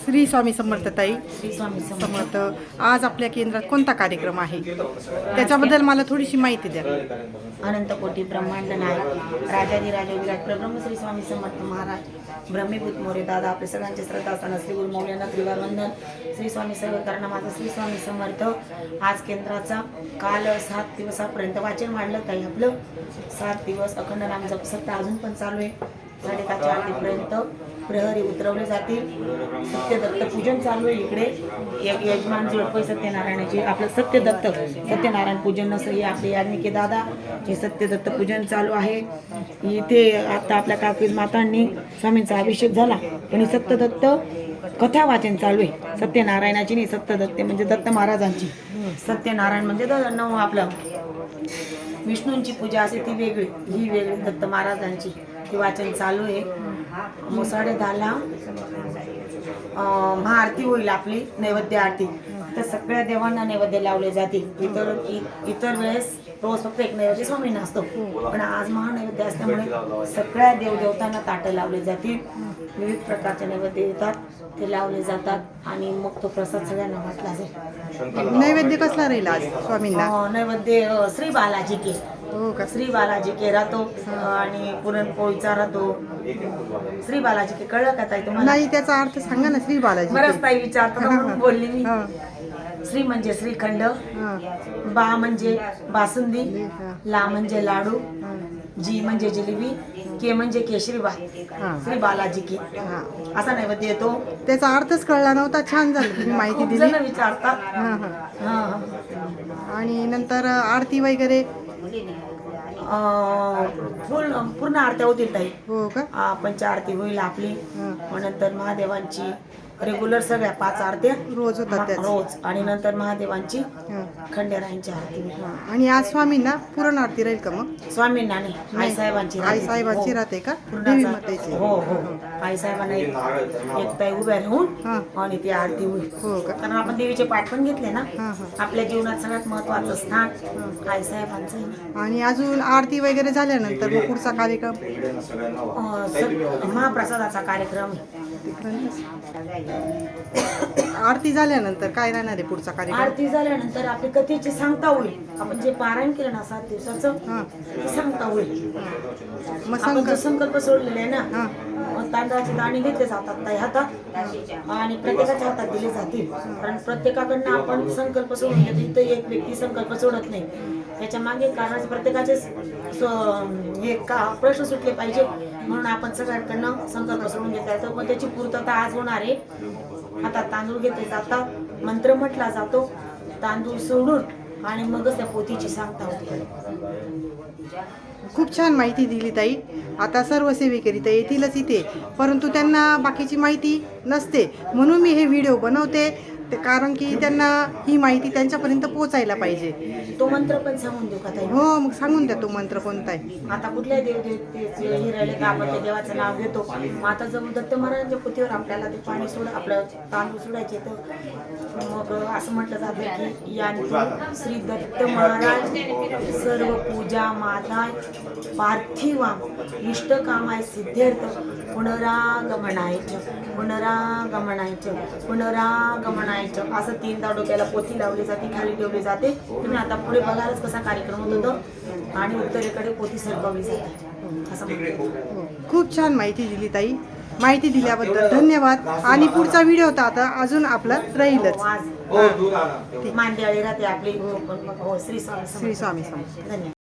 श्री स्वामी समर्थ ताई. श्री स्वामी समर्थ. आज आपल्या केंद्रात कोणता कार्यक्रम आहे त्याच्याबद्दल मला थोडीशी माहिती द्या. अनंत कोटी ब्रह्मांड नायक राजाधिराज विराट प्रब्रह्म श्री स्वामी समर्थ महाराज ब्रह्मीभूत मोरे दादा आपले सगळ्यांचे श्रद्धा असताना श्री गुरु मौल्यांना त्रिवार वंदन. श्री स्वामी सर्व करणा माझा श्री स्वामी समर्थ. आज केंद्राचा काल 7 दिवसापर्यंत वाचन वाढलं ताई. आपलं 7 दिवस अखंड नाम जप सप्ताह अजून पण चालू आहे. 4:30 आरतीपर्यंत प्रहरी उतरवले जातील. सत्यदत्त पूजन चालू आहे. इकडे एक यजमान जोडपे सत्यनारायणाची आपलं सत्यनारायण पूजन नसं हे आपले याज्ञिके दादा हे सत्यदत्त पूजन चालू आहे. इथे आता आपल्या काकीज मातांनी स्वामींचा अभिषेक झाला आणि सत्यदत्त कथा वाचन चालू आहे. सत्यनारायणाची नाही, सत्यदत्त म्हणजे दत्त महाराजांची. सत्यनारायण म्हणजे आपलं विष्णूंची पूजा असते ती वेगळी, ही वेगळी दत्त महाराजांची. ती वाचन चालू आहे. 10:30ला महाआरती होईल आपली, नैवेद्य आरती. तर सगळ्या देवांना नैवेद्य लावले जातील. इतर वेळेस रोज फक्त एक नैवेद्य स्वामींना असतो, पण आज महानैवेद्य असल्यामुळे सगळ्या देवदेवतांना ताटं लावले जातील. विविध प्रकारचे नैवेद्य येतात, ते लावले जातात आणि मग तो प्रसाद सगळ्यांना वाटला जाईल. नैवेद्य कसला राहील आज स्वामींना? नैवेद्य श्री बालाजी के. हो का? श्री बालाजी के राहतो आणि पुरणपोळीचा राहतो. श्री बालाजी के कळलं का ताई तुम्हाला? नाही, त्याचा अर्थ सांगा ना. श्री बालाजी. बरंच ताई विचारतो म्हणून बोलली मी. श्री म्हणजे श्रीखंड, बा म्हणजे बासुंदी, ला म्हणजे लाडू, जी म्हणजे जिलेबी, के म्हणजे केशरी भात. श्री बालाजी के असा नैवेद्य येतो. त्याचा अर्थच कळला नव्हता. छान झालं तुम्ही माहिती दिली. विचारतात. आणि नंतर आरती वगैरे पूर्ण आरत्या होतील ताई. हो का? पंचाआरती होईल आपली. मग नंतर महादेवांची रेग्युलर सगळ्या 5 आरत्या रोज होतात रोज. आणि नंतर महादेवांची खंडेरायांची आरती होईल. आणि आज स्वामींना पूर्ण आरती राहील का? मग स्वामींना नाही, आईसाहेबांची आईसाहेबांची राहते का? देवी मातेची. हो हो. आईसाहेबांना एक ताई उभ्या राहून आणि ती आरती होईल. हो का? कारण आपण देवीचे पाठ पण घेतले ना. आपल्या जीवनात सगळ्यात महत्वाचं स्थान आईसाहेबांचं आहे. आणि अजून आरती वगैरे झाल्यानंतर मग पुढचा कार्यक्रम महाप्रसादाचा कार्यक्रम आहे. आरती झाल्यानंतर काय राहणार आहे पुढचा कार्यक्रम? आरती झाल्यानंतर आपली कथेची सांगता होईल. आपण जे पारायण केलं ना 7 दिवसाचं ते सांगता होईल. मग आपण जो संकल्प सोडलेला आहे ना, तांदळाचे दाणे घेतले जातात ताई हातात आणि प्रत्येकाच्या हातात दिले जातील. कारण प्रत्येकाकडनं आपण संकल्प सोडून घेतो. इथं एक व्यक्ती संकल्प सोडत नाही. त्याच्या मागे कारण प्रत्येकाचे हे प्रश्न सुटले पाहिजे म्हणून आपण सगळ्यांकडनं संकल्प सोडून घेतला येतो. पण त्याची पूर्तता आज होणार आहे. हातात तांदूळ घेतले जातात, मंत्र म्हटला जातो, तांदूळ सोडून आणि मगच त्या पोथीची सांगता होते. खूप छान माहिती दिली ताई. आता सर्व सेवेकरी तर येतीलच इथे, परंतु त्यांना बाकीची माहिती नसते. म्हणून मी हे व्हिडिओ बनवते, कारण की त्यांना ही माहिती त्यांच्यापर्यंत पोहोचायला पाहिजे. तो मंत्र पण सांगून देऊ का ताई? हो, मग सांगून द्या तो मंत्र कोणता आहे. आता कुठल्या देवदेवतेचे हे राहिले का आपण त्या देवाचं नाव घेतो. आता जर दत्त महाराजांच्या पोथीवर आपल्याला ते पाणी आपलं तांदूळ सोडायचे, तर मग असं म्हटलं जातं की यांनी श्री दत्त महाराज सर्व पूजा माता पार्थिवा इष्टकामाय सिद्ध्यर्थ पुनरागमनायचं पुनरागमनायचं पुनरागमनायचं असं 3दा डोक्याला पोथी लावली जाते, खाली ठेवली जाते. तुम्ही आता पुढे बघालच कसा कार्यक्रम होत होतो. आणि उत्तरेकडे पोथी सरकवली जाते असं म्हणतो. खूप छान माहिती दिली ताई. माहिती दिल्याबद्दल धन्यवाद. आणि पुढचा व्हिडिओ तर आता अजून आपला राहीलच. मांदियाळी राहते आपली. श्री स्वामी श्री स्वामी. धन्यवाद.